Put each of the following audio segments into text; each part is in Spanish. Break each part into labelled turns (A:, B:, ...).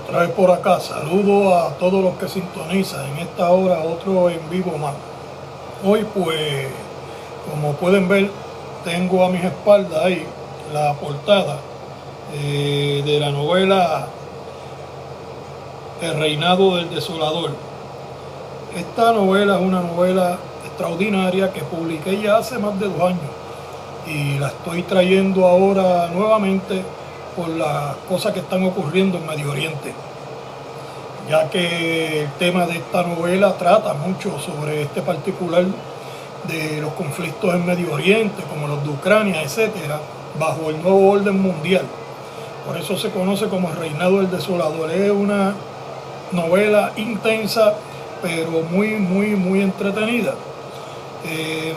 A: Otra vez por acá, saludo a todos los que sintonizan en esta hora, otro en vivo más. Hoy pues, como pueden ver, tengo a mis espaldas ahí la portada de la novela El reinado del desolador. Esta novela es una novela extraordinaria que publiqué ya hace más de 2 años y la estoy trayendo ahora nuevamente por las cosas que están ocurriendo en Medio Oriente, ya que el tema de esta novela trata mucho sobre este particular de los conflictos en Medio Oriente, como los de Ucrania, etcétera, bajo el nuevo orden mundial. Por eso se conoce como El reinado del desolador. Es una novela intensa, pero muy entretenida.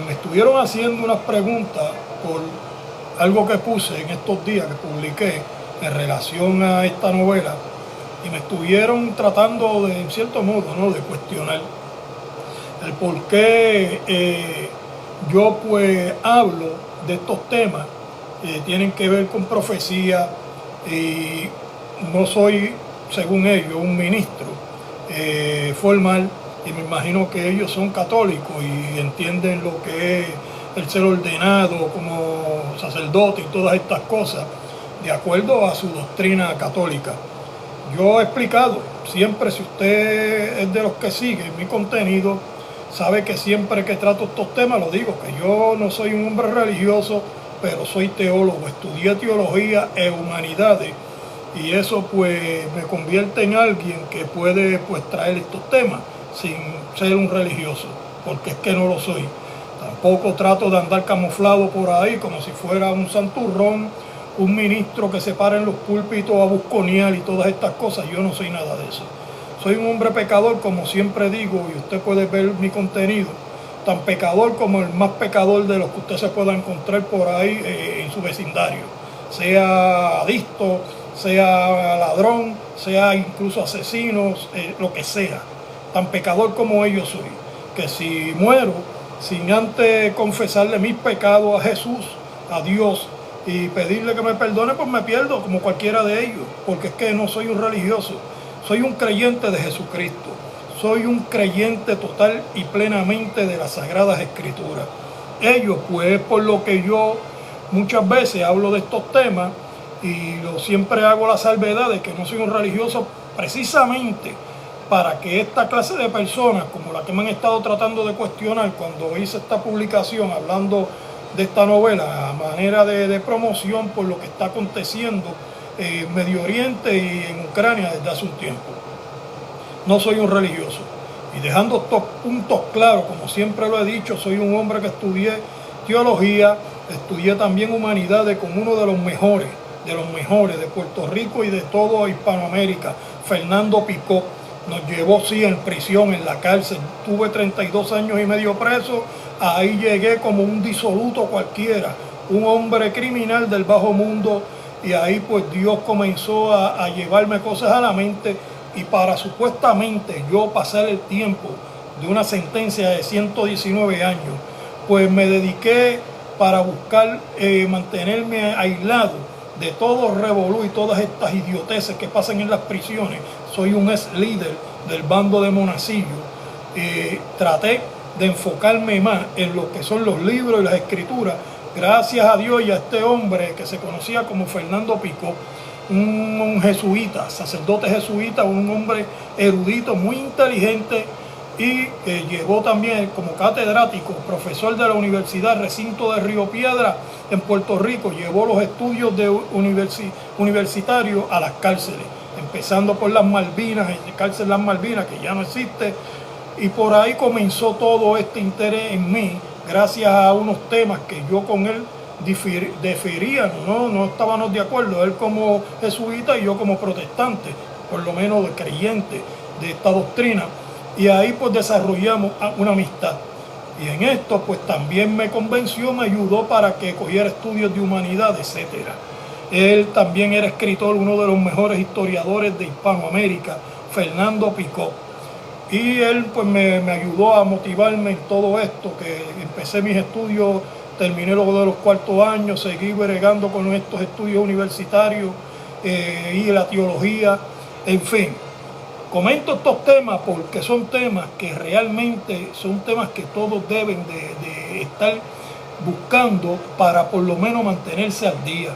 A: Me estuvieron haciendo unas preguntas por algo que puse en estos días, que publiqué en relación a esta novela, y me estuvieron tratando de, en cierto modo, ¿no?, de cuestionar el por qué yo pues hablo de estos temas que tienen que ver con profecía, y no soy, según ellos, un ministro formal, y me imagino que ellos son católicos y entienden lo que es el ser ordenado como sacerdote y todas estas cosas de acuerdo a su doctrina católica. Yo he explicado siempre, si usted es de los que sigue mi contenido, sabe que siempre que trato estos temas lo digo, que yo no soy un hombre religioso, pero soy teólogo, estudié teología e humanidades, y eso pues me convierte en alguien que puede pues traer estos temas sin ser un religioso, porque es que no lo soy. Tampoco trato de andar camuflado por ahí como si fuera un santurrón, un ministro que se para en los púlpitos a busconear y todas estas cosas. Yo no soy nada de eso. Soy un hombre pecador, como siempre digo, y usted puede ver mi contenido, tan pecador como el más pecador de los que usted se pueda encontrar por ahí en su vecindario, sea adicto, sea ladrón, sea incluso asesino, lo que sea. Tan pecador como ellos soy, que si muero sin antes confesarle mis pecados a Jesús, a Dios, y pedirle que me perdone, pues me pierdo como cualquiera de ellos, porque es que no soy un religioso, soy un creyente de Jesucristo, soy un creyente total y plenamente de las Sagradas Escrituras. Ellos, pues, por lo que yo muchas veces hablo de estos temas, y siempre hago la salvedad de que no soy un religioso, precisamente para que esta clase de personas, como la que me han estado tratando de cuestionar cuando hice esta publicación hablando de esta novela, a manera de promoción por lo que está aconteciendo en Medio Oriente y en Ucrania desde hace un tiempo. No soy un religioso. Y dejando estos puntos claros, como siempre lo he dicho, soy un hombre que estudié teología, estudié también humanidades con uno de los mejores de Puerto Rico y de toda Hispanoamérica, Fernando Picó. Nos llevó, sí, en prisión, en la cárcel. Tuve 32 años y medio preso. Ahí llegué como un disoluto cualquiera, un hombre criminal del bajo mundo, y ahí pues Dios comenzó a llevarme cosas a la mente, y para supuestamente yo pasar el tiempo de una sentencia de 119 años, pues me dediqué para buscar mantenerme aislado de todo revolú y todas estas idioteces que pasan en las prisiones. Soy un ex líder del bando de Monacillo. Traté de enfocarme más en lo que son los libros y las escrituras, gracias a Dios y a este hombre que se conocía como Fernando Picó, un jesuita, sacerdote jesuita, un hombre erudito, muy inteligente, y que llegó también como catedrático, profesor de la Universidad Recinto de Río Piedra en Puerto Rico. Llevó los estudios universitarios a las cárceles, empezando por las Malvinas, en la cárcel Las Malvinas, que ya no existe, y por ahí comenzó todo este interés en mí, gracias a unos temas que yo con él diferían, no estábamos de acuerdo, él como jesuita y yo como protestante, por lo menos de creyente de esta doctrina. Y ahí pues desarrollamos una amistad. Y en esto pues también me convenció, me ayudó para que cogiera estudios de humanidad, etcétera. Él también era escritor, uno de los mejores historiadores de Hispanoamérica, Fernando Picó. Y él pues me ayudó a motivarme en todo esto, que empecé mis estudios, terminé luego de los 4º años, seguí bregando con estos estudios universitarios y la teología. En fin, comento estos temas porque son temas que realmente son temas que todos deben de estar buscando para por lo menos mantenerse al día,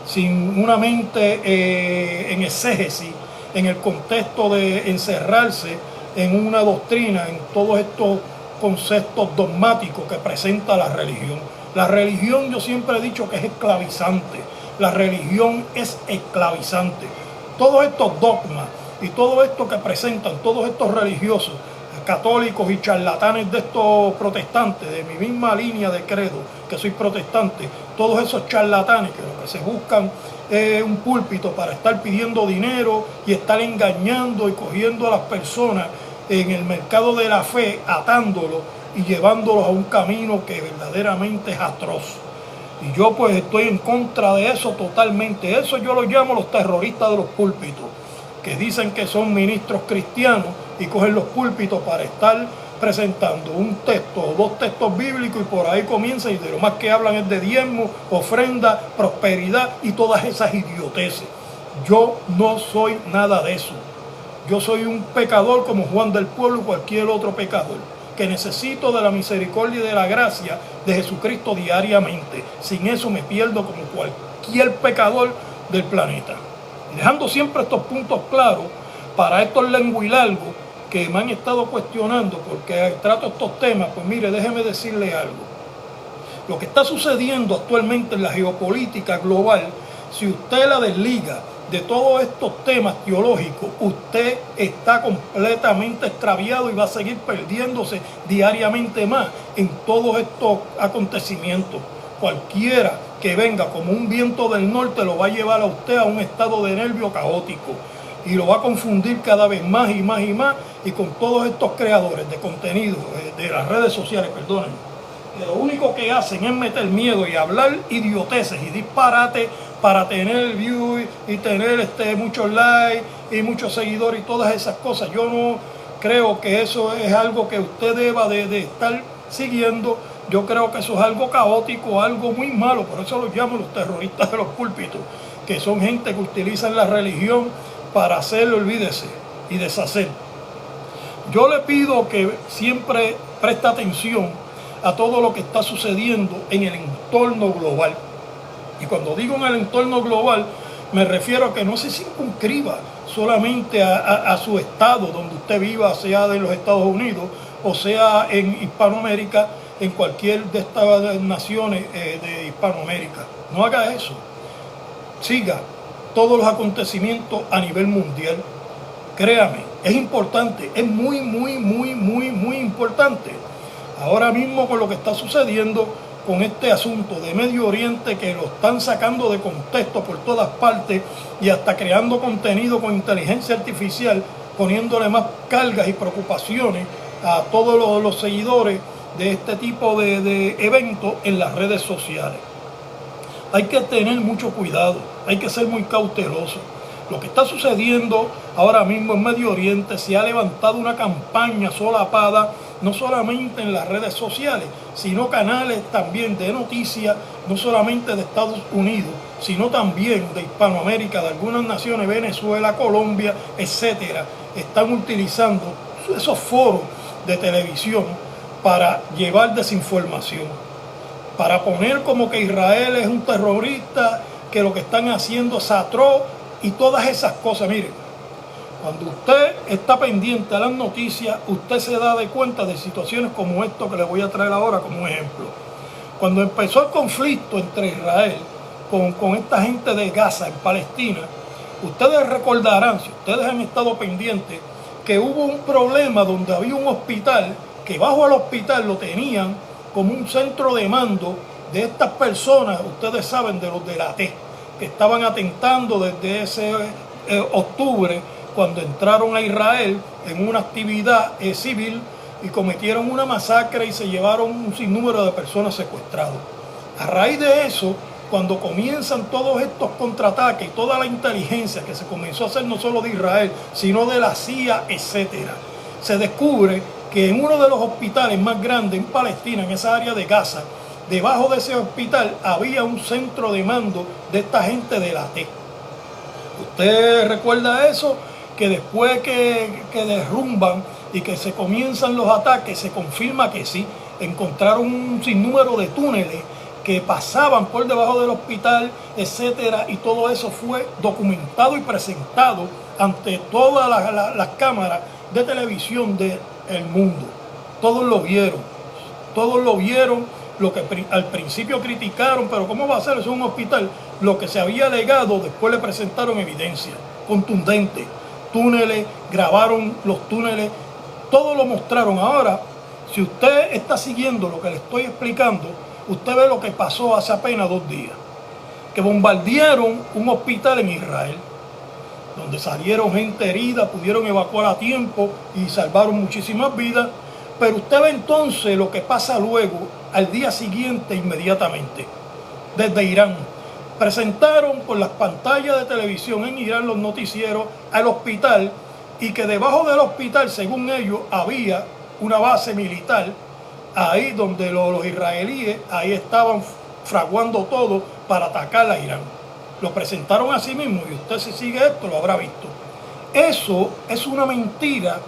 A: sin una mente en exégesis, en el contexto de encerrarse en una doctrina, en todos estos conceptos dogmáticos que presenta la religión. La religión, yo siempre he dicho que es esclavizante. La religión es esclavizante. Todos estos dogmas y todo esto que presentan todos estos religiosos, católicos y charlatanes de estos protestantes, de mi misma línea de credo, que soy protestante, todos esos charlatanes que lo que se buscan es un púlpito para estar pidiendo dinero y estar engañando y cogiendo a las personas en el mercado de la fe, atándolos y llevándolos a un camino que verdaderamente es atroz. Y yo pues estoy en contra de eso totalmente. Eso yo lo llamo los terroristas de los púlpitos, que dicen que son ministros cristianos y cogen los púlpitos para estar presentando un texto o dos textos bíblicos y por ahí comienzan y de lo más que hablan es de diezmo, ofrenda, prosperidad y todas esas idioteces. Yo no soy nada de eso. Yo soy un pecador como Juan del Pueblo y cualquier otro pecador, que necesito de la misericordia y de la gracia de Jesucristo diariamente. Sin eso me pierdo como cualquier pecador del planeta. Dejando siempre estos puntos claros para estos lenguilargos que me han estado cuestionando porque trato estos temas, pues mire, déjeme decirle algo. Lo que está sucediendo actualmente en la geopolítica global, si usted la desliga de todos estos temas teológicos, usted está completamente extraviado y va a seguir perdiéndose diariamente más en todos estos acontecimientos. Cualquiera que venga como un viento del norte lo va a llevar a usted a un estado de nervio caótico y lo va a confundir cada vez más y más y más, y con todos estos creadores de contenido de las redes sociales, perdónenme, que lo único que hacen es meter miedo y hablar idioteces y disparates para tener views y tener muchos likes y muchos seguidores y todas esas cosas. Yo no creo que eso es algo que usted deba de estar siguiendo. Yo creo que eso es algo caótico, algo muy malo. Por eso los llamo los terroristas de los púlpitos, que son gente que utilizan la religión para hacer, olvídese, y deshacer. Yo le pido que siempre preste atención a todo lo que está sucediendo en el entorno global. Y cuando digo en el entorno global, me refiero a que no se circunscriba solamente a su estado donde usted viva, sea de los Estados Unidos o sea en Hispanoamérica, en cualquier de estas naciones de Hispanoamérica. No haga eso. Siga todos los acontecimientos a nivel mundial. Créame, es importante, es muy importante. Ahora mismo con lo que está sucediendo con este asunto de Medio Oriente, que lo están sacando de contexto por todas partes y hasta creando contenido con inteligencia artificial, poniéndole más cargas y preocupaciones a todos los seguidores de este tipo de eventos en las redes sociales. Hay que tener mucho cuidado, hay que ser muy cauteloso. Lo que está sucediendo ahora mismo en Medio Oriente, se ha levantado una campaña solapada, no solamente en las redes sociales, sino canales también de noticias, no solamente de Estados Unidos, sino también de Hispanoamérica, de algunas naciones, Venezuela, Colombia, etcétera. Están utilizando esos foros de televisión para llevar desinformación, para poner como que Israel es un terrorista, que lo que están haciendo es atroz y todas esas cosas. Miren, cuando usted está pendiente a las noticias, usted se da de cuenta de situaciones como esto que le voy a traer ahora como ejemplo. Cuando empezó el conflicto entre Israel con esta gente de Gaza en Palestina, ustedes recordarán, si ustedes han estado pendientes, que hubo un problema donde había un hospital, que bajo el hospital lo tenían como un centro de mando de estas personas, ustedes saben, de los de la T, que estaban atentando desde ese octubre, cuando entraron a Israel en una actividad civil y cometieron una masacre y se llevaron un sinnúmero de personas secuestradas. A raíz de eso, cuando comienzan todos estos contraataques y toda la inteligencia que se comenzó a hacer no solo de Israel, sino de la CIA, etcétera, se descubre que en uno de los hospitales más grandes en Palestina, en esa área de Gaza, debajo de ese hospital había un centro de mando de esta gente de la T. ¿Usted recuerda eso? que después que derrumban y que se comienzan los ataques, se confirma que sí, encontraron un sinnúmero de túneles que pasaban por debajo del hospital, etcétera, y todo eso fue documentado y presentado ante todas las cámaras de televisión del mundo. Todos lo vieron, lo que al principio criticaron, pero ¿cómo va a ser eso un hospital? Lo que se había alegado, después le presentaron evidencia contundente. Túneles, grabaron los túneles, todo lo mostraron. Ahora, si usted está siguiendo lo que le estoy explicando, usted ve lo que pasó hace apenas 2 días, que bombardearon un hospital en Israel, donde salieron gente herida, pudieron evacuar a tiempo y salvaron muchísimas vidas. Pero usted ve entonces lo que pasa luego, al día siguiente, inmediatamente, desde Irán. Presentaron por las pantallas de televisión en Irán, los noticieros, al hospital, y que debajo del hospital, según ellos, había una base militar, ahí donde los israelíes, ahí estaban fraguando todo para atacar a Irán. Lo presentaron a sí mismo, y usted, si sigue esto, lo habrá visto. Eso es una mentira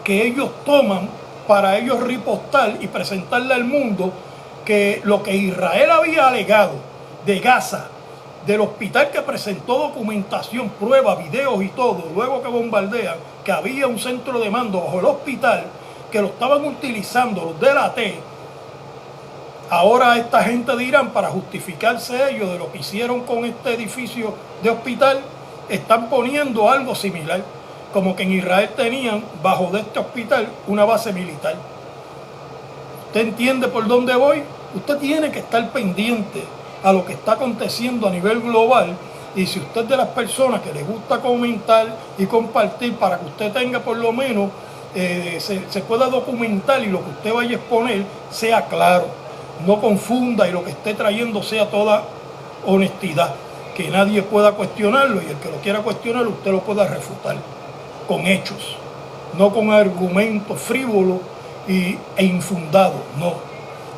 A: que ellos toman para ellos ripostar y presentarle al mundo, que lo que Israel había alegado de Gaza, del hospital que presentó documentación, pruebas, videos y todo, luego que bombardean, que había un centro de mando bajo el hospital, que lo estaban utilizando los de la T. Ahora esta gente de Irán, para justificarse ellos de lo que hicieron con este edificio de hospital, están poniendo algo similar, como que en Israel tenían bajo de este hospital una base militar. ¿Usted entiende por dónde voy? Usted tiene que estar pendiente a lo que está aconteciendo a nivel global, y si usted es de las personas que les gusta comentar y compartir para que usted tenga por lo menos se pueda documentar y lo que usted vaya a exponer sea claro, no confunda, y lo que esté trayendo sea toda honestidad, que nadie pueda cuestionarlo, y el que lo quiera cuestionar usted lo pueda refutar con hechos, no con argumentos frívolos e infundados, no.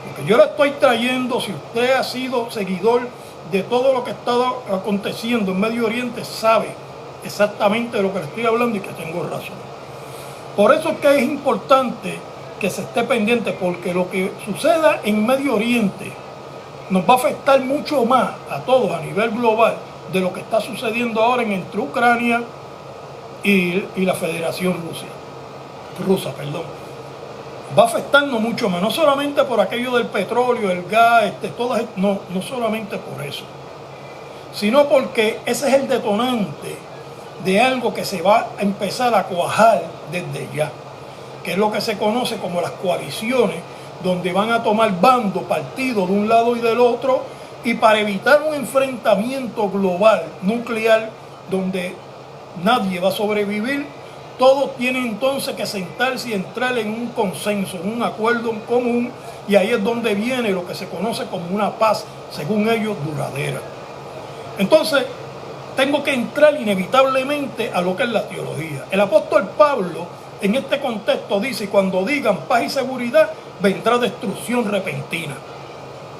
A: Lo que yo le estoy trayendo, si usted ha sido seguidor de todo lo que está aconteciendo en Medio Oriente, sabe exactamente de lo que le estoy hablando y que tengo razón. Por eso es que es importante que se esté pendiente, porque lo que suceda en Medio Oriente nos va a afectar mucho más a todos a nivel global de lo que está sucediendo ahora entre Ucrania y la Federación Rusa. Va a afectarnos mucho más, no solamente por aquello del petróleo, el gas, no solamente por eso, sino porque ese es el detonante de algo que se va a empezar a cuajar desde ya, que es lo que se conoce como las coaliciones, donde van a tomar bando, partido de un lado y del otro, y para evitar un enfrentamiento global, nuclear, donde nadie va a sobrevivir, todos tienen entonces que sentarse y entrar en un consenso, en un acuerdo común, y ahí es donde viene lo que se conoce como una paz, según ellos, duradera. Entonces, tengo que entrar inevitablemente a lo que es la teología. El apóstol Pablo, en este contexto, dice: cuando digan paz y seguridad, vendrá destrucción repentina.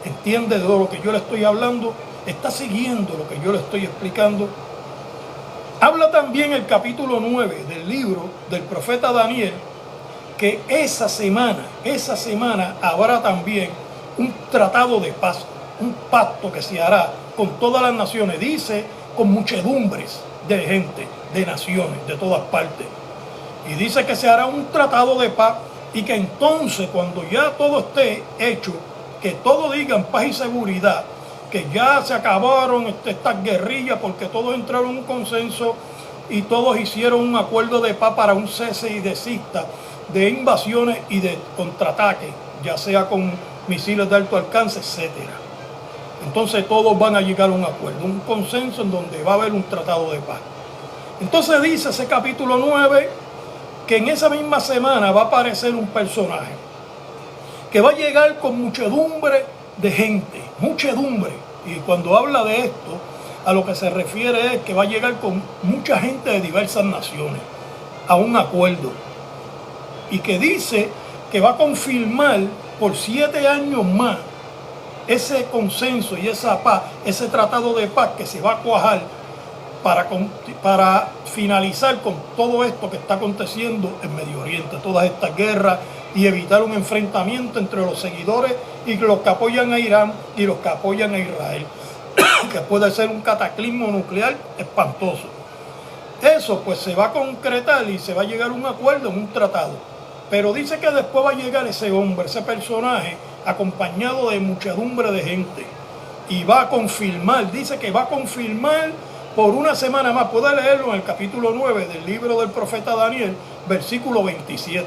A: ¿Entiende de lo que yo le estoy hablando? ¿Está siguiendo lo que yo le estoy explicando? Habla también el capítulo 9 del libro del profeta Daniel, que esa semana habrá también un tratado de paz, un pacto que se hará con todas las naciones. Dice, con muchedumbres de gente, de naciones, de todas partes. Y dice que se hará un tratado de paz, y que entonces, cuando ya todo esté hecho, que todos digan paz y seguridad, que ya se acabaron estas guerrillas, porque todos entraron en un consenso y todos hicieron un acuerdo de paz para un cese y desista de invasiones y de contraataques, ya sea con misiles de alto alcance, etcétera. Entonces todos van a llegar a un acuerdo, un consenso en donde va a haber un tratado de paz. Entonces dice ese capítulo 9 que en esa misma semana va a aparecer un personaje que va a llegar con muchedumbre de gente, muchedumbre. Y cuando habla de esto, a lo que se refiere es que va a llegar con mucha gente de diversas naciones a un acuerdo, y que dice que va a confirmar por 7 años más ese consenso y esa paz, ese tratado de paz que se va a cuajar para finalizar con todo esto que está aconteciendo en Medio Oriente, todas estas guerras, y evitar un enfrentamiento entre los seguidores y los que apoyan a Irán y los que apoyan a Israel, que puede ser un cataclismo nuclear espantoso. Eso pues se va a concretar y se va a llegar a un acuerdo en un tratado. Pero dice que después va a llegar ese hombre, ese personaje, acompañado de muchedumbre de gente. Y va a confirmar, dice que va a confirmar por una semana más. Puede leerlo en el capítulo 9 del libro del profeta Daniel, versículo 27.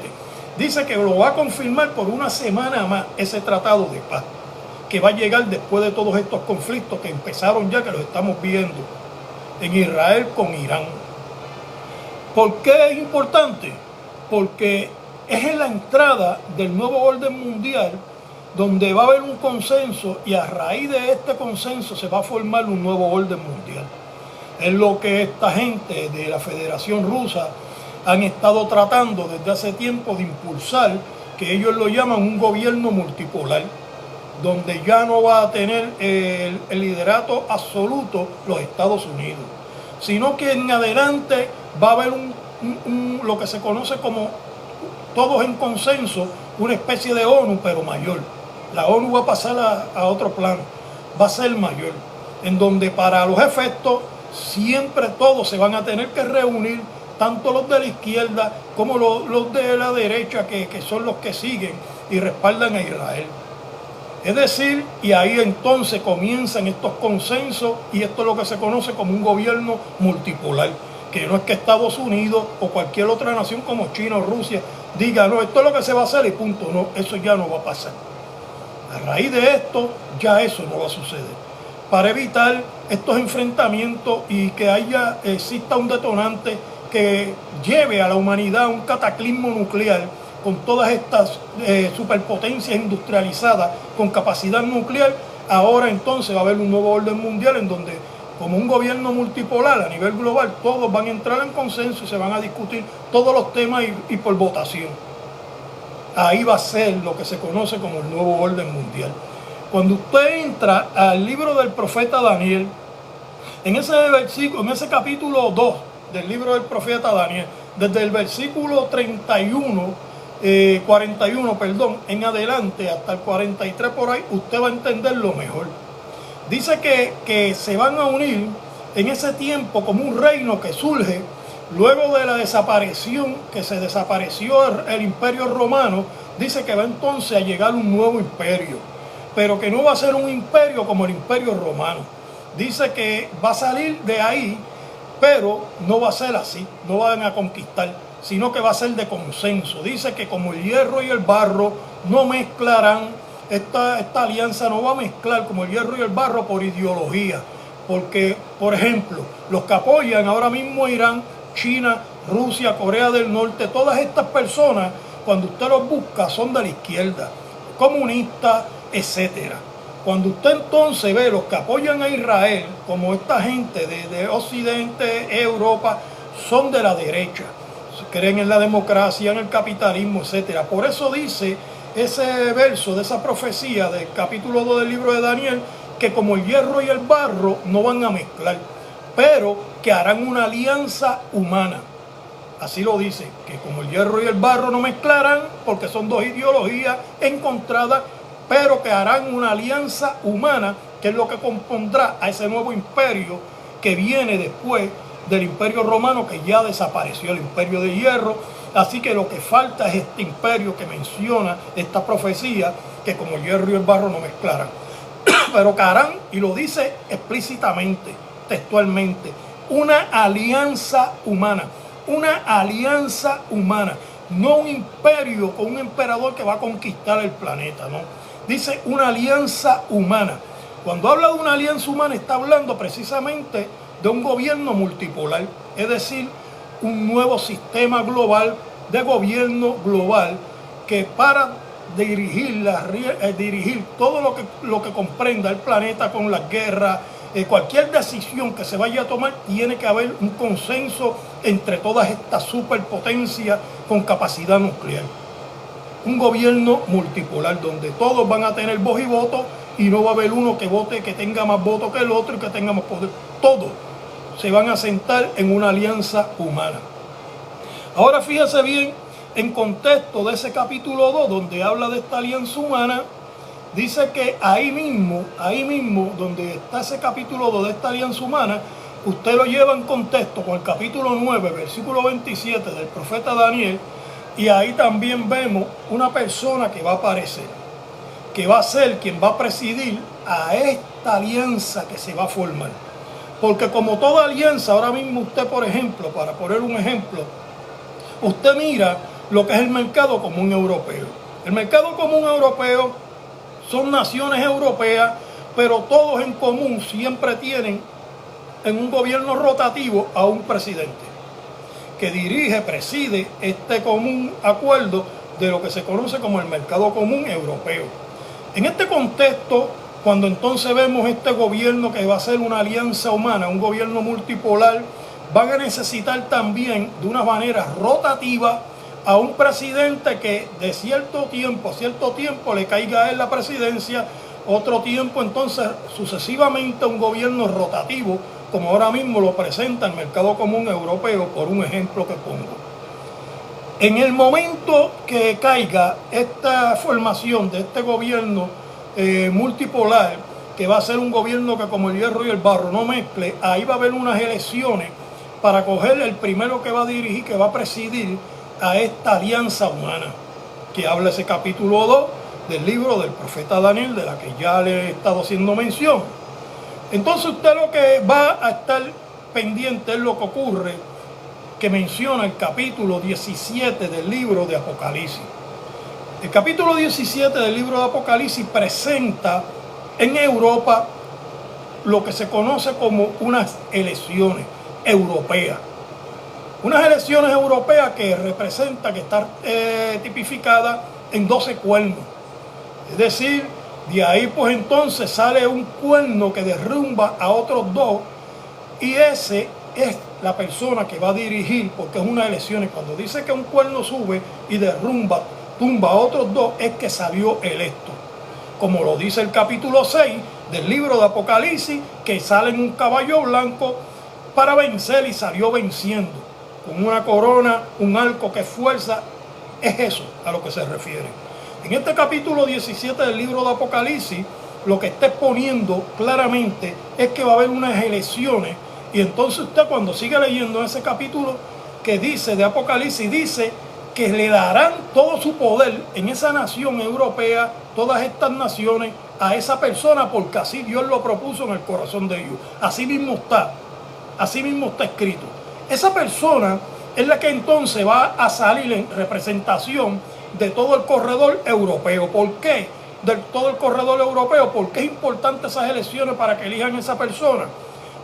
A: Dice que lo va a confirmar por una semana más ese tratado de paz, que va a llegar después de todos estos conflictos que empezaron ya, que los estamos viendo en Israel con Irán. ¿Por qué es importante? Porque es en la entrada del nuevo orden mundial donde va a haber un consenso, y a raíz de este consenso se va a formar un nuevo orden mundial. Es lo que esta gente de la Federación Rusa han estado tratando desde hace tiempo de impulsar, que ellos lo llaman un gobierno multipolar, donde ya no va a tener el liderato absoluto los Estados Unidos, sino que en adelante va a haber lo que se conoce como, todos en consenso, una especie de ONU, pero mayor. La ONU va a pasar a otro plano, va a ser mayor, en donde para los efectos siempre todos se van a tener que reunir, tanto los de la izquierda como los de la derecha, que son los que siguen y respaldan a Israel. Es decir, y ahí entonces comienzan estos consensos, y esto es lo que se conoce como un gobierno multipolar, que no es que Estados Unidos o cualquier otra nación como China o Rusia diga, no, esto es lo que se va a hacer y punto. No, eso ya no va a pasar. A raíz de esto, ya eso no va a suceder. Para evitar estos enfrentamientos y que exista un detonante que lleve a la humanidad a un cataclismo nuclear, con todas estas superpotencias industrializadas con capacidad nuclear, ahora entonces va a haber un nuevo orden mundial en donde, como un gobierno multipolar a nivel global, todos van a entrar en consenso y se van a discutir todos los temas y por votación. Ahí va a ser lo que se conoce como el nuevo orden mundial. Cuando usted entra al libro del profeta Daniel, en ese versículo, en ese capítulo 2 del libro del profeta Daniel, desde el versículo 41 en adelante hasta el 43 por ahí, usted va a entender lo mejor. Dice que se van a unir en ese tiempo como un reino que surge luego de la desaparición, que se desapareció el imperio romano. Dice que va entonces a llegar un nuevo imperio, pero que no va a ser un imperio como el imperio romano. Dice que va a salir de ahí, pero no va a ser así, no van a conquistar, sino que va a ser de consenso. Dice que como el hierro y el barro no mezclarán, esta alianza no va a mezclar como el hierro y el barro por ideología, porque, por ejemplo, los que apoyan ahora mismo a Irán, China, Rusia, Corea del Norte, todas estas personas, cuando usted los busca, son de la izquierda, comunistas, etcétera. Cuando usted entonces ve los que apoyan a Israel, como esta gente de Occidente, Europa, son de la derecha, creen en la democracia, en el capitalismo, etcétera. Por eso dice ese verso de esa profecía del capítulo 2 del libro de Daniel, que como el hierro y el barro no van a mezclar, pero que harán una alianza humana. Así lo dice, que como el hierro y el barro no mezclarán, porque son dos ideologías encontradas, pero que harán una alianza humana, que es lo que compondrá a ese nuevo imperio que viene después del imperio romano, que ya desapareció el imperio de hierro. Así que lo que falta es este imperio que menciona esta profecía, que como el hierro y el barro no mezclarán, pero que harán, y lo dice explícitamente, textualmente, una alianza humana, no un imperio con un emperador que va a conquistar el planeta, no. Dice una alianza humana. Cuando habla de una alianza humana, está hablando precisamente de un gobierno multipolar, es decir, un nuevo sistema global de gobierno global, que para dirigir todo lo que comprenda el planeta con las guerras, cualquier decisión que se vaya a tomar, tiene que haber un consenso entre todas estas superpotencias con capacidad nuclear. Un gobierno multipolar donde todos van a tener voz y voto, y no va a haber uno que vote, que tenga más votos que el otro y que tenga más poder. se van a sentar en una alianza humana. Ahora fíjese bien, en contexto de ese capítulo 2, donde habla de esta alianza humana, dice que ahí mismo, donde está ese capítulo 2 de esta alianza humana, usted lo lleva en contexto con el capítulo 9, versículo 27 del profeta Daniel, y ahí también vemos una persona que va a aparecer, que va a ser quien va a presidir a esta alianza que se va a formar. Porque como toda alianza, ahora mismo usted, por ejemplo, para poner un ejemplo, usted mira lo que es el mercado común europeo. El mercado común europeo son naciones europeas, pero todos en común siempre tienen en un gobierno rotativo a un presidente que dirige, preside este común acuerdo de lo que se conoce como el mercado común europeo. En este contexto, cuando entonces vemos este gobierno que va a ser una alianza humana, un gobierno multipolar, van a necesitar también de una manera rotativa a un presidente que de cierto tiempo a cierto tiempo le caiga a él la presidencia, otro tiempo entonces sucesivamente un gobierno rotativo, como ahora mismo lo presenta el mercado común europeo, por un ejemplo que pongo. En el momento que caiga esta formación de este gobierno multipolar, que va a ser un gobierno que como el hierro y el barro no mezcle, ahí va a haber unas elecciones para coger el primero que va a dirigir, que va a presidir a esta alianza humana, que habla ese capítulo 2 del libro del profeta Daniel, de la que ya le he estado haciendo mención. Entonces usted lo que va a estar pendiente es lo que ocurre, que menciona el capítulo 17 del libro de Apocalipsis. El capítulo 17 del libro de Apocalipsis presenta en Europa lo que se conoce como unas elecciones europeas. Unas elecciones europeas que representa, que está tipificada en 12 cuernos. Es decir, de ahí pues entonces sale un cuerno que derrumba a otros dos, y ese es la persona que va a dirigir, porque es una elección. Y cuando dice que un cuerno sube y tumba a otros dos, es que salió electo. Como lo dice el capítulo 6 del libro de Apocalipsis, que sale en un caballo blanco para vencer y salió venciendo, con una corona, un arco que es fuerza. Es eso a lo que se refiere. En este capítulo 17 del libro de Apocalipsis, lo que está exponiendo claramente es que va a haber unas elecciones. Y entonces usted, cuando sigue leyendo ese capítulo que dice de Apocalipsis, dice que le darán todo su poder en esa nación europea, todas estas naciones, a esa persona, porque así Dios lo propuso en el corazón de ellos. Así mismo está escrito. Esa persona es la que entonces va a salir en representación de todo el corredor europeo. ¿Por qué? De todo el corredor europeo. ¿Por qué es importante esas elecciones para que elijan esa persona?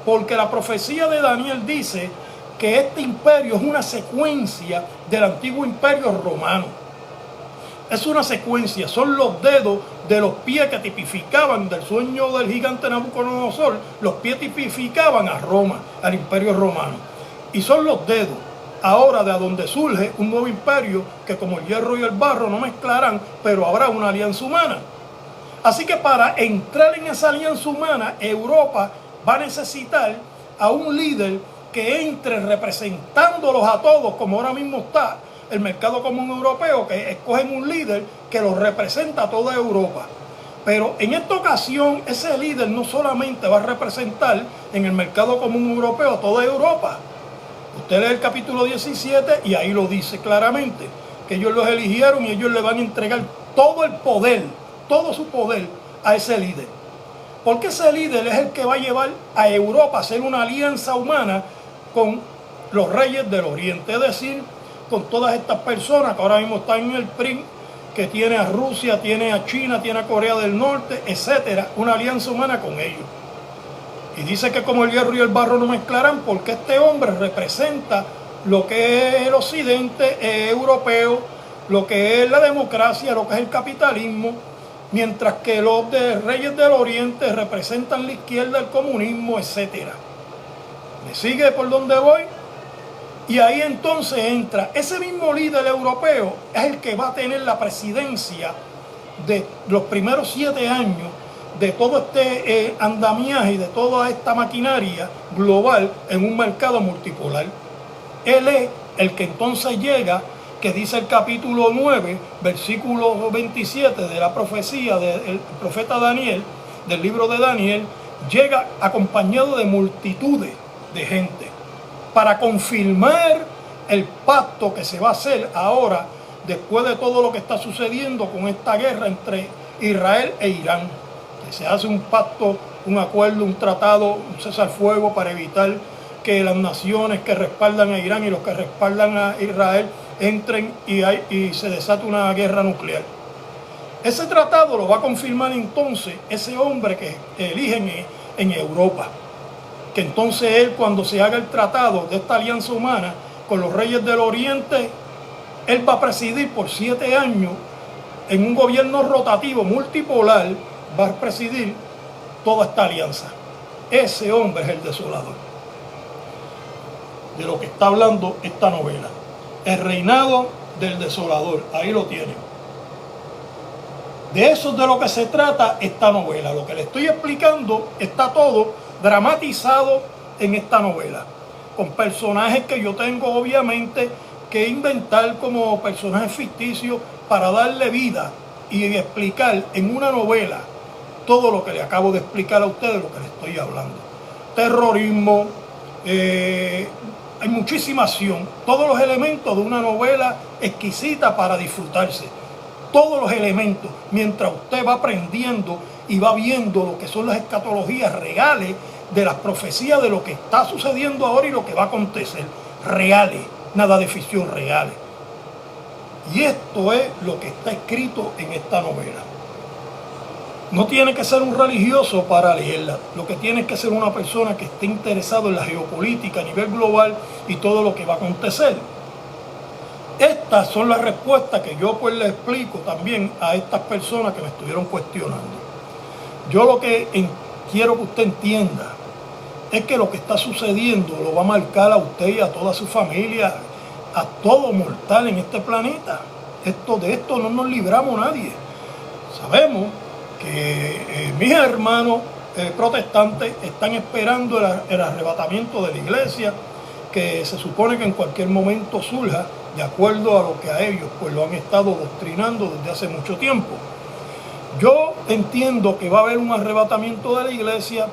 A: Porque la profecía de Daniel dice que este imperio es una secuencia del antiguo imperio romano. Es una secuencia, son los dedos de los pies que tipificaban del sueño del gigante Nabucodonosor. Los pies tipificaban a Roma, al imperio romano. Y son los dedos ahora de donde surge un nuevo imperio que, como el hierro y el barro no mezclarán, pero habrá una alianza humana. Así que para entrar en esa alianza humana, Europa va a necesitar a un líder que entre representándolos a todos, como ahora mismo está el mercado común europeo, que escogen un líder que los representa a toda Europa. Pero en esta ocasión ese líder no solamente va a representar en el mercado común europeo a toda Europa. Usted lee el capítulo 17 y ahí lo dice claramente, que ellos los eligieron y ellos le van a entregar todo el poder, todo su poder a ese líder. Porque ese líder es el que va a llevar a Europa a hacer una alianza humana con los reyes del Oriente, es decir, con todas estas personas que ahora mismo están en el PRI, que tiene a Rusia, tiene a China, tiene a Corea del Norte, etcétera, una alianza humana con ellos. Y dice que como el hierro y el barro no mezclarán, porque este hombre representa lo que es el occidente europeo, lo que es la democracia, lo que es el capitalismo, mientras que los de reyes del Oriente representan la izquierda, el comunismo, etcétera. ¿Me sigue por donde voy? Y ahí entonces entra ese mismo líder europeo, es el que va a tener la presidencia de los primeros 7 años de todo este andamiaje y de toda esta maquinaria global en un mercado multipolar. Él es el que entonces llega, que dice el capítulo 9, versículo 27 de la profecía del profeta Daniel, del libro de Daniel, llega acompañado de multitudes de gente para confirmar el pacto que se va a hacer ahora después de todo lo que está sucediendo con esta guerra entre Israel e Irán. Que se hace un pacto, un acuerdo, un tratado, un cesarfuego para evitar que las naciones que respaldan a Irán y los que respaldan a Israel entren y se desate una guerra nuclear. Ese tratado lo va a confirmar entonces ese hombre que eligen en Europa. Que entonces él, cuando se haga el tratado de esta alianza humana con los reyes del Oriente, él va a presidir por 7 años en un gobierno rotativo multipolar, va a presidir toda esta alianza. Ese hombre es el desolador. De lo que está hablando esta novela. El reinado del desolador. Ahí lo tienen. De eso es de lo que se trata esta novela. Lo que le estoy explicando está todo dramatizado en esta novela. Con personajes que yo tengo obviamente que inventar como personajes ficticios para darle vida y explicar en una novela todo lo que le acabo de explicar a ustedes, lo que les estoy hablando. Terrorismo, hay muchísima acción, todos los elementos de una novela exquisita para disfrutarse. Todos los elementos, mientras usted va aprendiendo y va viendo lo que son las escatologías reales de las profecías de lo que está sucediendo ahora y lo que va a acontecer. Reales, nada de ficción, reales. Y esto es lo que está escrito en esta novela. No tiene que ser un religioso para leerla. Lo que tiene que ser una persona que esté interesado en la geopolítica a nivel global y todo lo que va a acontecer. Estas son las respuestas que yo pues le explico también a estas personas que me estuvieron cuestionando. Yo lo que quiero que usted entienda es que lo que está sucediendo lo va a marcar a usted y a toda su familia, a todo mortal en este planeta. De esto no nos libramos nadie. Sabemos que mis hermanos protestantes están esperando el arrebatamiento de la iglesia, que se supone que en cualquier momento surja, de acuerdo a lo que a ellos pues lo han estado doctrinando desde hace mucho tiempo. Yo entiendo que va a haber un arrebatamiento de la iglesia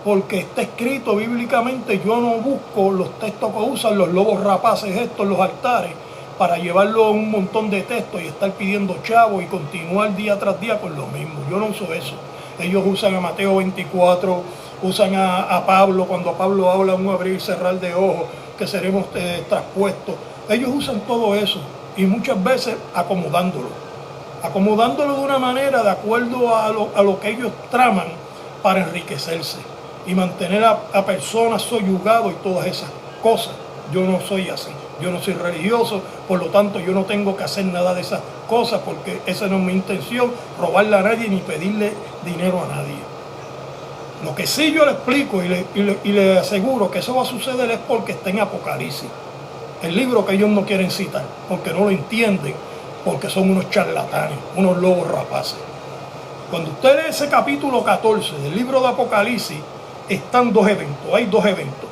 A: porque está escrito bíblicamente. Yo no busco los textos que usan los lobos rapaces estos, los altares, para llevarlo a un montón de textos y estar pidiendo chavos y continuar día tras día con lo mismo. Yo no uso eso. Ellos usan a Mateo 24, usan a Pablo, cuando Pablo habla un abrir y cerrar de ojos, que seremos traspuestos. Ellos usan todo eso y muchas veces acomodándolo de una manera de acuerdo a lo que ellos traman para enriquecerse y mantener a personas soyugados y todas esas cosas. Yo no soy así, yo no soy religioso, por lo tanto yo no tengo que hacer nada de esas cosas porque esa no es mi intención, robarle a nadie ni pedirle dinero a nadie. Lo que sí yo le explico y le aseguro que eso va a suceder es porque está en Apocalipsis, el libro que ellos no quieren citar, porque no lo entienden, porque son unos charlatanes, unos lobos rapaces. Cuando usted lee ese capítulo 14 del libro de Apocalipsis, están hay dos eventos.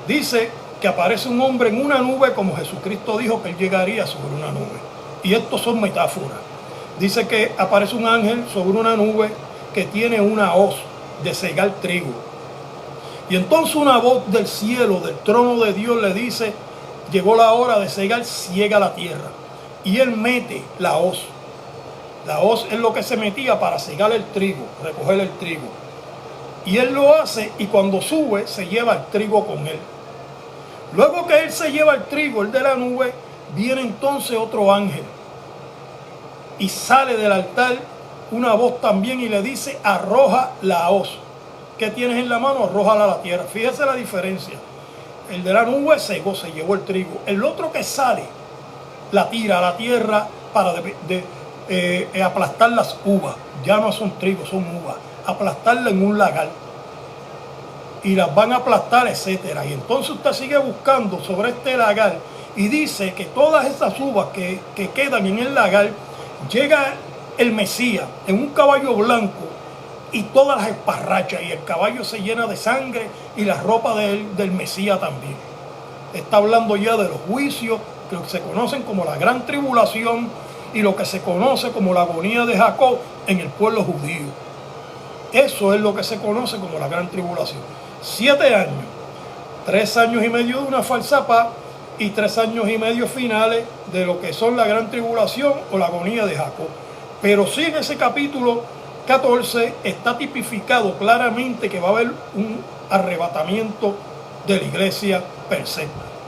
A: Dice que aparece un hombre en una nube, como Jesucristo dijo que él llegaría sobre una nube. Y estos son metáforas. Dice que aparece un ángel sobre una nube que tiene una hoz de segar trigo. Y entonces una voz del cielo, del trono de Dios, le dice: llegó la hora de segar, ciega la tierra. Y él mete la hoz. La hoz es lo que se metía para segar el trigo, recoger el trigo. Y él lo hace, y cuando sube se lleva el trigo con él. Luego que él se lleva el trigo, el de la nube, viene entonces otro ángel. Y sale del altar una voz también y le dice: arroja la hoz. ¿Qué tienes en la mano? Arrójala a la tierra. Fíjese la diferencia. El de la nube secó, se llevó el trigo. El otro que sale, la tira a la tierra para aplastar las uvas. Ya no son trigo, son uvas. Aplastarla en un lagar. Y las van a aplastar, etcétera. Y entonces usted sigue buscando sobre este lagar y dice que todas esas uvas que quedan en el lagar, llega el Mesías en un caballo blanco y todas las esparrachas, y el caballo se llena de sangre y la ropa del Mesías también. Está hablando ya de los juicios que se conocen como la gran tribulación y lo que se conoce como la agonía de Jacob en el pueblo judío. Eso es lo que se conoce como la gran tribulación. 7 años, 3 años y medio de una falsa paz y 3 años y medio finales de lo que son la gran tribulación o la agonía de Jacob. Pero sí, en ese capítulo 14 está tipificado claramente que va a haber un arrebatamiento de la iglesia per se.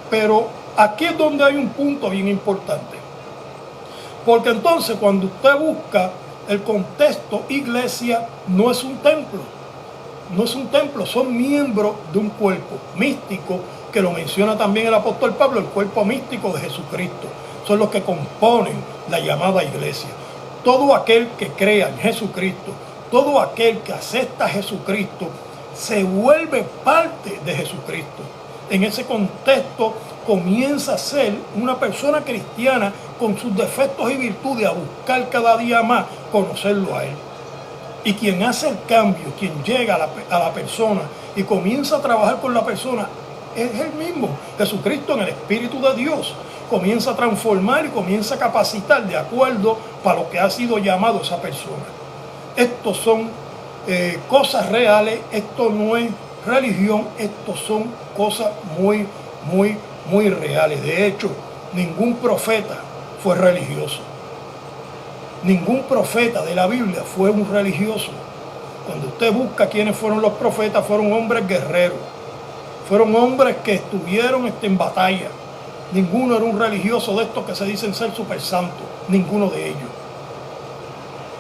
A: Pero aquí es donde hay un punto bien importante. Porque entonces cuando usted busca el contexto, iglesia no es un templo. No es un templo, son miembros de un cuerpo místico, que lo menciona también el apóstol Pablo, el cuerpo místico de Jesucristo. Son los que componen la llamada iglesia. Todo aquel que crea en Jesucristo, todo aquel que acepta a Jesucristo, se vuelve parte de Jesucristo. En ese contexto comienza a ser una persona cristiana con sus defectos y virtudes, a buscar cada día más conocerlo a Él. Y quien hace el cambio, quien llega a la persona y comienza a trabajar con la persona, es Él mismo. Jesucristo, en el Espíritu de Dios, comienza a transformar y comienza a capacitar de acuerdo para lo que ha sido llamado esa persona. Estos son cosas reales, esto no es religión, estos son cosas muy, muy, muy reales. De hecho, ningún profeta fue religioso. Ningún profeta de la Biblia fue un religioso. Cuando usted busca quiénes fueron los profetas, fueron hombres guerreros. Fueron hombres que estuvieron en batalla. Ninguno era un religioso de estos que se dicen ser super santos. Ninguno de ellos.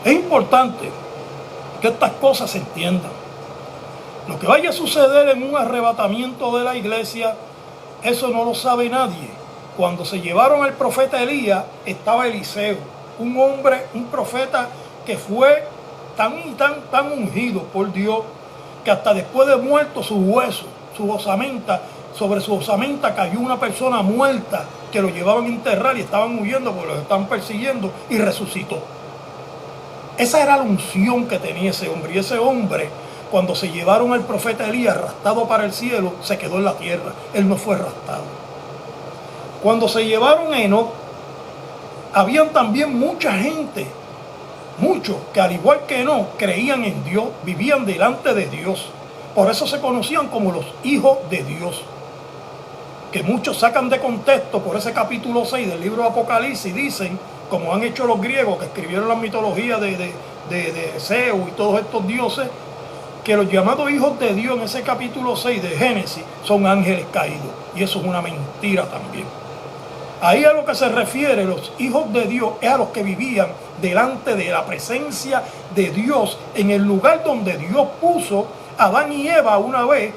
A: Es importante que estas cosas se entiendan. Lo que vaya a suceder en un arrebatamiento de la iglesia, eso no lo sabe nadie. Cuando se llevaron al profeta Elías, estaba Eliseo, un hombre, un profeta que fue tan ungido por Dios, que hasta después de muerto sus huesos, sobre su osamenta cayó una persona muerta que lo llevaban a enterrar y estaban huyendo porque los estaban persiguiendo, y resucitó. Esa era la unción que tenía ese hombre, y ese hombre, cuando se llevaron al profeta Elías arrastrado para el cielo, se quedó en la tierra, él no fue arrastrado. Cuando se llevaron a Enoc, habían también mucha gente, muchos que al igual que Enoc creían en Dios, vivían delante de Dios. Por eso se conocían como los hijos de Dios, que muchos sacan de contexto por ese capítulo 6 del libro de Apocalipsis. Dicen, como han hecho los griegos que escribieron la mitología de Zeus y todos estos dioses, que los llamados hijos de Dios en ese capítulo 6 de Génesis son ángeles caídos. Y eso es una mentira también. Ahí a lo que se refiere los hijos de Dios es a los que vivían delante de la presencia de Dios en el lugar donde Dios puso a Adán y Eva. Una vez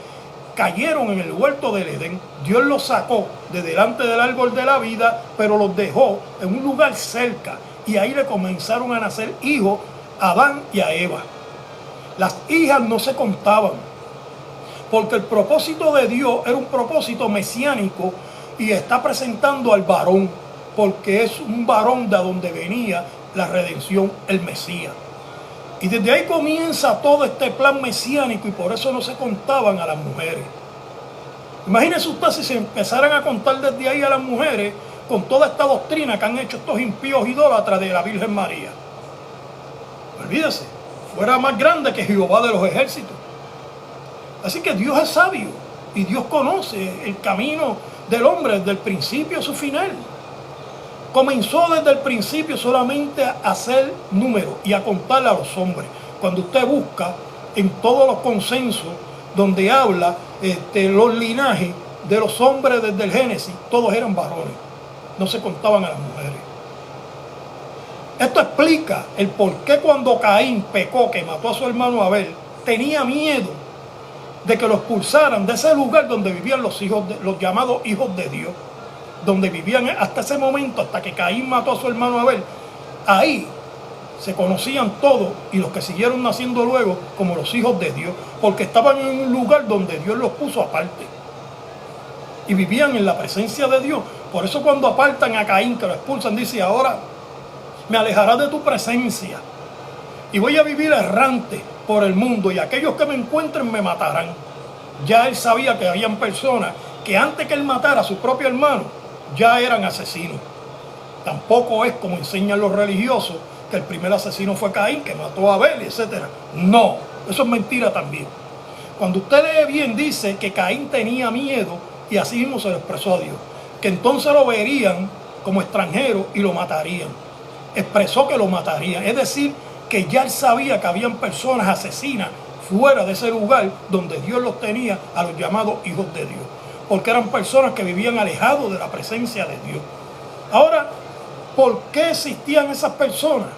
A: cayeron en el huerto del Edén, Dios los sacó de delante del árbol de la vida, pero los dejó en un lugar cerca, y ahí le comenzaron a nacer hijos a Adán y a Eva. Las hijas no se contaban, porque el propósito de Dios era un propósito mesiánico, y está presentando al varón, porque es un varón de donde venía la redención, el Mesías. Y desde ahí comienza todo este plan mesiánico, y por eso no se contaban a las mujeres. Imagínense usted si se empezaran a contar desde ahí a las mujeres con toda esta doctrina que han hecho estos impíos idólatras de la Virgen María. Olvídese, fuera más grande que Jehová de los ejércitos. Así que Dios es sabio y Dios conoce el camino del hombre desde el principio a su final. Comenzó desde el principio solamente a hacer números y a contarle a los hombres. Cuando usted busca en todos los consensos donde habla los linajes de los hombres desde el Génesis, todos eran varones, no se contaban a las mujeres. Esto explica el por qué cuando Caín pecó, que mató a su hermano Abel, tenía miedo de que lo expulsaran de ese lugar donde vivían los llamados hijos de Dios, donde vivían hasta ese momento, hasta que Caín mató a su hermano Abel. Ahí se conocían todos, y los que siguieron naciendo luego, como los hijos de Dios, porque estaban en un lugar donde Dios los puso aparte y vivían en la presencia de Dios. Por eso cuando apartan a Caín, que lo expulsan, dice: ahora me alejarás de tu presencia y voy a vivir errante por el mundo y aquellos que me encuentren me matarán. Ya él sabía que habían personas que antes que él matara a su propio hermano, ya eran asesinos. Tampoco es como enseñan los religiosos, que el primer asesino fue Caín, que mató a Abel, etc. No, eso es mentira también. Cuando usted lee bien, dice que Caín tenía miedo y así mismo se lo expresó a Dios, que entonces lo verían como extranjero y lo matarían. Expresó que lo matarían, es decir, que ya él sabía que habían personas asesinas fuera de ese lugar donde Dios los tenía a los llamados hijos de Dios, porque eran personas que vivían alejados de la presencia de Dios. Ahora, ¿por qué existían esas personas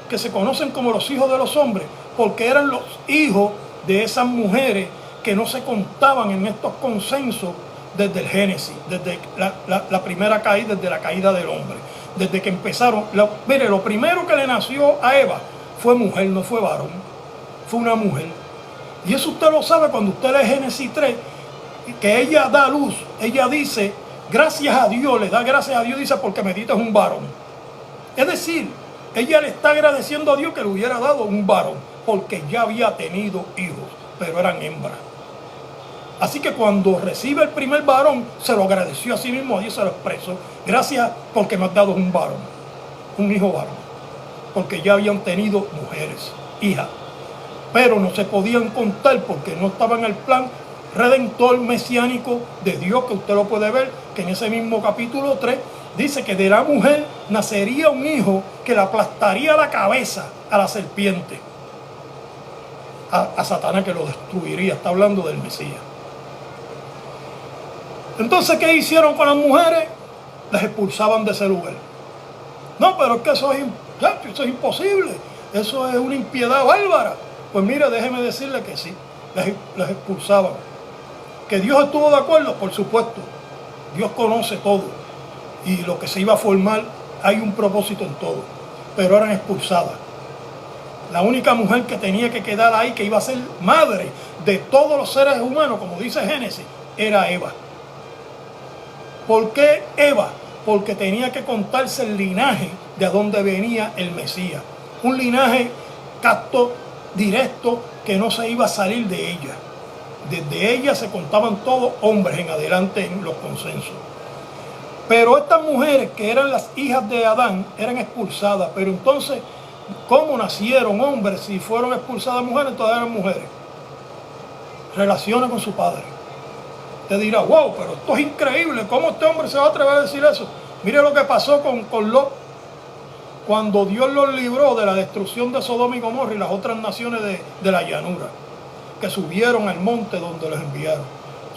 A: que se conocen como los hijos de los hombres? Porque eran los hijos de esas mujeres que no se contaban en estos consensos desde el Génesis, desde la primera caída, desde la caída del hombre, desde que empezaron. Mire, lo primero que le nació a Eva fue mujer, no fue varón, fue una mujer. Y eso usted lo sabe cuando usted lee Génesis 3, que ella da luz, ella dice, gracias a Dios, le da gracias a Dios, dice, porque me diste un varón. Es decir, ella le está agradeciendo a Dios que le hubiera dado un varón, porque ya había tenido hijos, pero eran hembras. Así que cuando recibe el primer varón, se lo agradeció a sí mismo, a Dios se lo expresó. Gracias porque me has dado un varón, un hijo varón. Porque ya habían tenido mujeres, hijas. Pero no se podían contar porque no estaba en el plan redentor mesiánico de Dios, que usted lo puede ver, que en ese mismo capítulo 3 dice que de la mujer nacería un hijo que le aplastaría la cabeza a la serpiente, a Satanás, que lo destruiría. Está hablando del Mesías. Entonces, ¿qué hicieron con las mujeres? Las expulsaban de ese lugar. No, pero es que eso es imposible. Eso es una impiedad bárbara. Pues mire, déjeme decirle que sí, las expulsaban. ¿Que Dios estuvo de acuerdo? Por supuesto. Dios conoce todo. Y lo que se iba a formar, hay un propósito en todo. Pero eran expulsadas. La única mujer que tenía que quedar ahí, que iba a ser madre de todos los seres humanos, como dice Génesis, era Eva. ¿Por qué Eva? Porque tenía que contarse el linaje de donde venía el Mesías. Un linaje casto, directo, que no se iba a salir de ella. Desde ella se contaban todos hombres en adelante en los consensos. Pero estas mujeres, que eran las hijas de Adán, eran expulsadas. Pero entonces, ¿cómo nacieron hombres si fueron expulsadas mujeres? Entonces eran mujeres. Relaciones con su padre. Usted dirá, wow, pero esto es increíble. ¿Cómo este hombre se va a atrever a decir eso? Mire lo que pasó con Lot. Cuando Dios los libró de la destrucción de Sodoma y Gomorra y las otras naciones de la llanura, que subieron al monte donde los enviaron.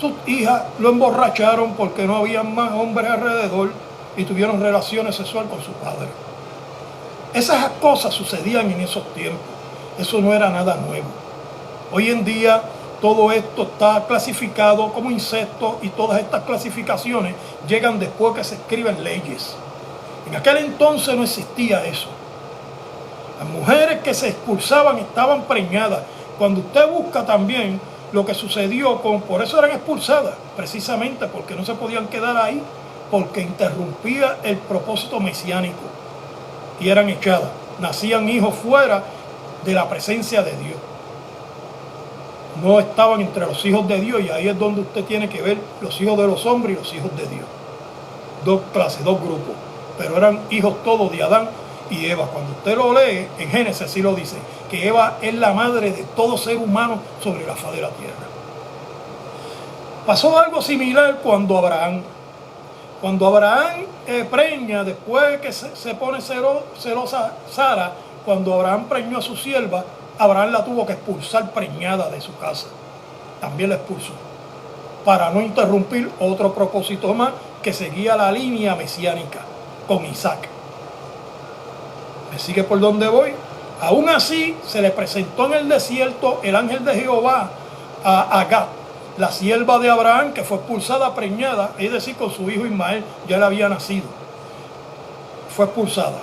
A: Sus hijas lo emborracharon porque no había más hombres alrededor y tuvieron relaciones sexuales con su padre. Esas cosas sucedían en esos tiempos. Eso no era nada nuevo. Hoy en día todo esto está clasificado como incesto y todas estas clasificaciones llegan después que se escriben leyes. En aquel entonces no existía eso. Las mujeres que se expulsaban estaban preñadas. Cuando usted busca también lo que sucedió por eso eran expulsadas, precisamente porque no se podían quedar ahí, porque interrumpía el propósito mesiánico y eran echadas. Nacían hijos fuera de la presencia de Dios. No estaban entre los hijos de Dios, y ahí es donde usted tiene que ver los hijos de los hombres y los hijos de Dios. Dos clases, dos grupos, pero eran hijos todos de Adán y Eva. Cuando usted lo lee en Génesis, sí lo dice, que Eva es la madre de todo ser humano sobre la faz de la tierra. Pasó algo similar cuando Abraham preña, después que se pone celosa Sara, cuando Abraham preñó a su sierva, Abraham la tuvo que expulsar preñada de su casa. También la expulsó, para no interrumpir otro propósito más que seguía la línea mesiánica con Isaac. ¿Me sigue por dónde voy? Aún así, se le presentó en el desierto el ángel de Jehová a Agar, la sierva de Abraham, que fue expulsada preñada, es decir, con su hijo Ismael, ya le había nacido. Fue expulsada.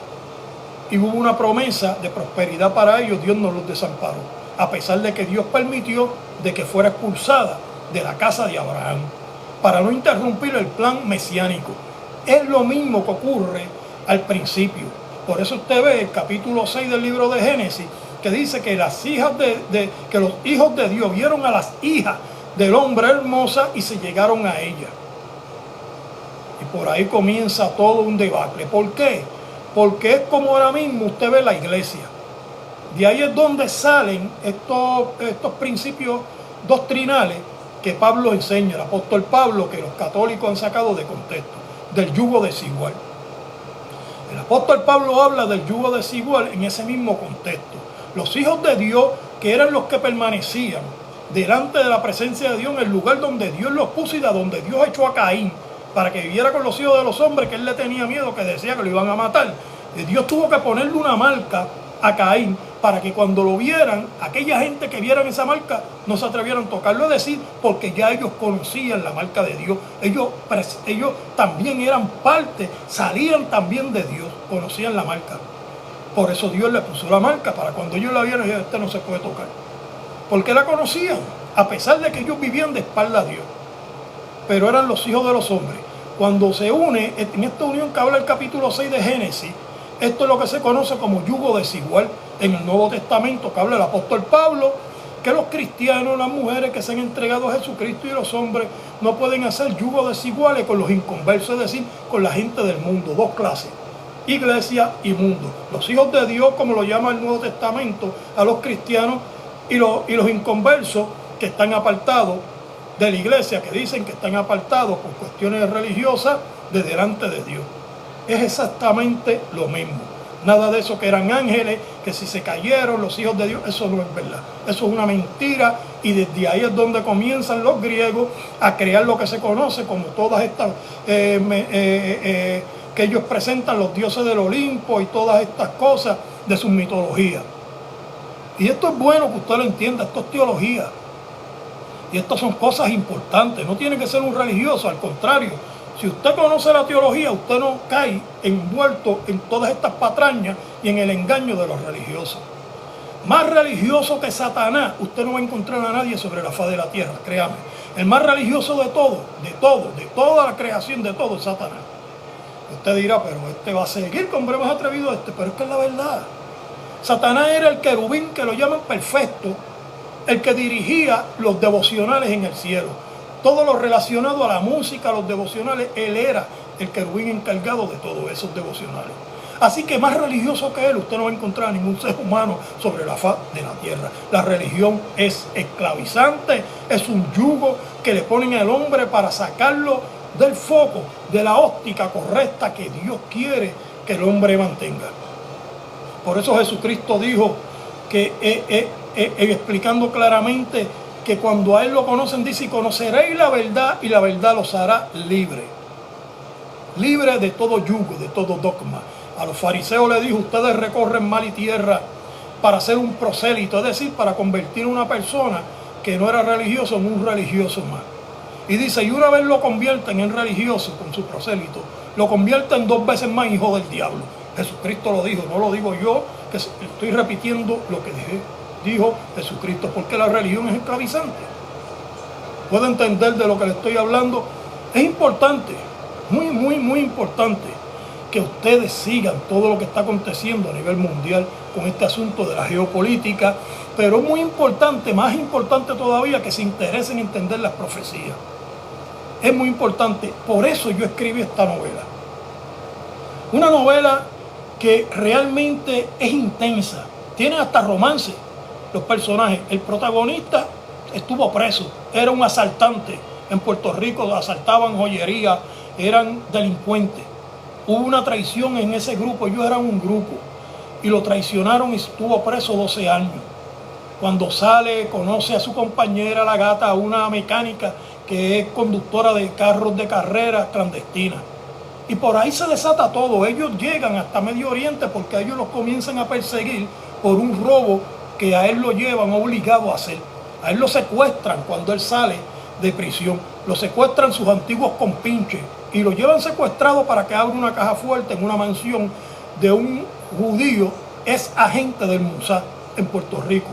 A: Y hubo una promesa de prosperidad para ellos. Dios no los desamparó, a pesar de que Dios permitió de que fuera expulsada de la casa de Abraham, para no interrumpir el plan mesiánico. Es lo mismo que ocurre al principio. Por eso usted ve el capítulo 6 del libro de Génesis, que dice que las hijas que los hijos de Dios vieron a las hijas del hombre hermosa y se llegaron a ella. Y por ahí comienza todo un debacle. ¿Por qué? Porque es como ahora mismo usted ve la iglesia. De ahí es donde salen estos principios doctrinales que Pablo enseña, el apóstol Pablo, que los católicos han sacado de contexto, del yugo desigual. El apóstol Pablo habla del yugo desigual en ese mismo contexto. Los hijos de Dios, que eran los que permanecían delante de la presencia de Dios, en el lugar donde Dios los puso y de donde Dios echó a Caín, para que viviera con los hijos de los hombres, que él le tenía miedo, que decía que lo iban a matar. Y Dios tuvo que ponerle una marca a Caín, para que cuando lo vieran, aquella gente que vieran esa marca, no se atrevieran a tocarlo, es decir, porque ya ellos conocían la marca de Dios. Ellos también eran parte, salían también de Dios, conocían la marca. Por eso Dios le puso la marca, para cuando ellos la vieran, este no se puede tocar. Porque la conocían, a pesar de que ellos vivían de espalda a Dios. Pero eran los hijos de los hombres. Cuando se une, en esta unión que habla el capítulo 6 de Génesis, esto es lo que se conoce como yugo desigual en el Nuevo Testamento, que habla el apóstol Pablo, que los cristianos, las mujeres que se han entregado a Jesucristo y los hombres no pueden hacer yugos desiguales con los inconversos, es decir, con la gente del mundo, dos clases, iglesia y mundo. Los hijos de Dios, como lo llama el Nuevo Testamento, a los cristianos y los inconversos que están apartados de la iglesia, que dicen que están apartados por cuestiones religiosas de delante de Dios. Es exactamente lo mismo. Nada de eso que eran ángeles, que si se cayeron los hijos de Dios, eso no es verdad. Eso es una mentira, y desde ahí es donde comienzan los griegos a crear lo que se conoce como todas estas, que ellos presentan, los dioses del Olimpo y todas estas cosas de sus mitologías. Y esto es bueno que usted lo entienda, esto es teología. Y estas son cosas importantes, no tiene que ser un religioso, al contrario. Si usted conoce la teología, usted no cae envuelto en todas estas patrañas y en el engaño de los religiosos. Más religioso que Satanás, usted no va a encontrar a nadie sobre la faz de la tierra, créame. El más religioso de toda la creación, de todo, es Satanás. Usted dirá, pero este va a seguir, que hombre más atrevido pero es que es la verdad. Satanás era el querubín, que lo llaman perfecto, el que dirigía los devocionales en el cielo. Todo lo relacionado a la música, a los devocionales, él era el querubín encargado de todos esos devocionales. Así que más religioso que él, usted no va a encontrar a ningún ser humano sobre la faz de la tierra. La religión es esclavizante, es un yugo que le ponen al hombre para sacarlo del foco, de la óptica correcta que Dios quiere que el hombre mantenga. Por eso Jesucristo dijo que, explicando claramente, que cuando a él lo conocen, dice, y conoceréis la verdad, y la verdad los hará libre de todo yugo, de todo dogma. A los fariseos le dijo, ustedes recorren mar y tierra para ser un prosélito, es decir, para convertir a una persona que no era religioso en un religioso más. Y dice, y una vez lo convierten en religioso con su prosélito, lo convierten 2 veces más hijo del diablo. Jesucristo lo dijo, no lo digo yo, que estoy repitiendo lo que dijo Jesucristo, porque la religión es esclavizante. ¿Puede entender de lo que le estoy hablando? Es importante, muy importante, que ustedes sigan todo lo que está aconteciendo a nivel mundial con este asunto de la geopolítica, pero es muy importante, más importante todavía, que se interesen en entender las profecías. Es muy importante, por eso yo escribí esta novela. Una novela que realmente es intensa, tiene hasta romance. Los personajes, el protagonista estuvo preso, era un asaltante. En Puerto Rico asaltaban joyería, eran delincuentes. Hubo una traición en ese grupo, ellos eran un grupo, y lo traicionaron y estuvo preso 12 años. Cuando sale, conoce a su compañera, la gata, una mecánica que es conductora de carros de carrera clandestina. Y por ahí se desata todo. Ellos llegan hasta Medio Oriente porque ellos los comienzan a perseguir por un robo que a él lo llevan obligado a hacer. A él lo secuestran cuando él sale de prisión. Lo secuestran sus antiguos compinches y lo llevan secuestrado para que abra una caja fuerte en una mansión de un judío, es agente del Mossad en Puerto Rico.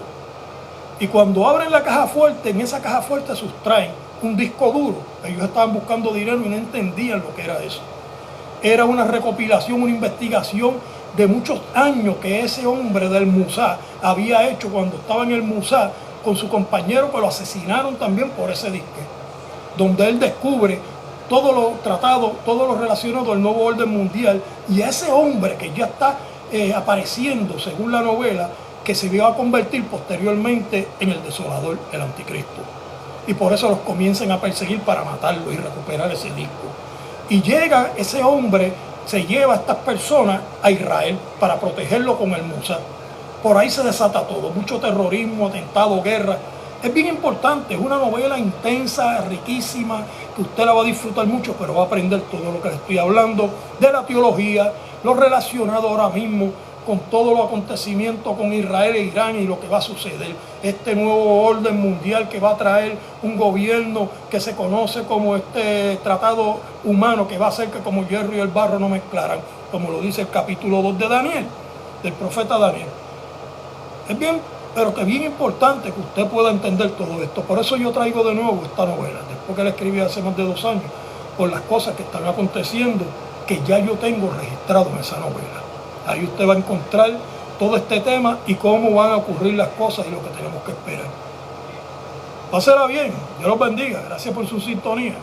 A: Y cuando abren la caja fuerte, en esa caja fuerte sustraen un disco duro. Ellos estaban buscando dinero y no entendían lo que era eso. Era una recopilación, una investigación de muchos años que ese hombre del Mossad había hecho cuando estaba en el Mossad con su compañero, que lo asesinaron también por ese disque, donde él descubre todo lo tratado, todo lo relacionado al nuevo orden mundial, y ese hombre que ya está apareciendo según la novela, que se iba a convertir posteriormente en el desolador, el anticristo. Y por eso los comienzan a perseguir para matarlo y recuperar ese disco. Y llega ese hombre, se lleva a estas personas a Israel para protegerlo con el Mossad. Por ahí se desata todo, mucho terrorismo, atentado, guerra. Es bien importante, es una novela intensa, riquísima, que usted la va a disfrutar mucho, pero va a aprender todo lo que le estoy hablando, de la teología, lo relacionado ahora mismo con todos los acontecimientos con Israel e Irán y lo que va a suceder. Este nuevo orden mundial que va a traer un gobierno que se conoce como este tratado humano, que va a hacer que como hierro y el barro no mezclaran, como lo dice el capítulo 2 de Daniel, del profeta Daniel. Es bien, pero que es bien importante que usted pueda entender todo esto. Por eso yo traigo de nuevo esta novela, después que la escribí hace más de 2 años, por las cosas que están aconteciendo, que ya yo tengo registrado en esa novela. Ahí usted va a encontrar todo este tema y cómo van a ocurrir las cosas y lo que tenemos que esperar. Pásela bien, Dios los bendiga, gracias por su sintonía.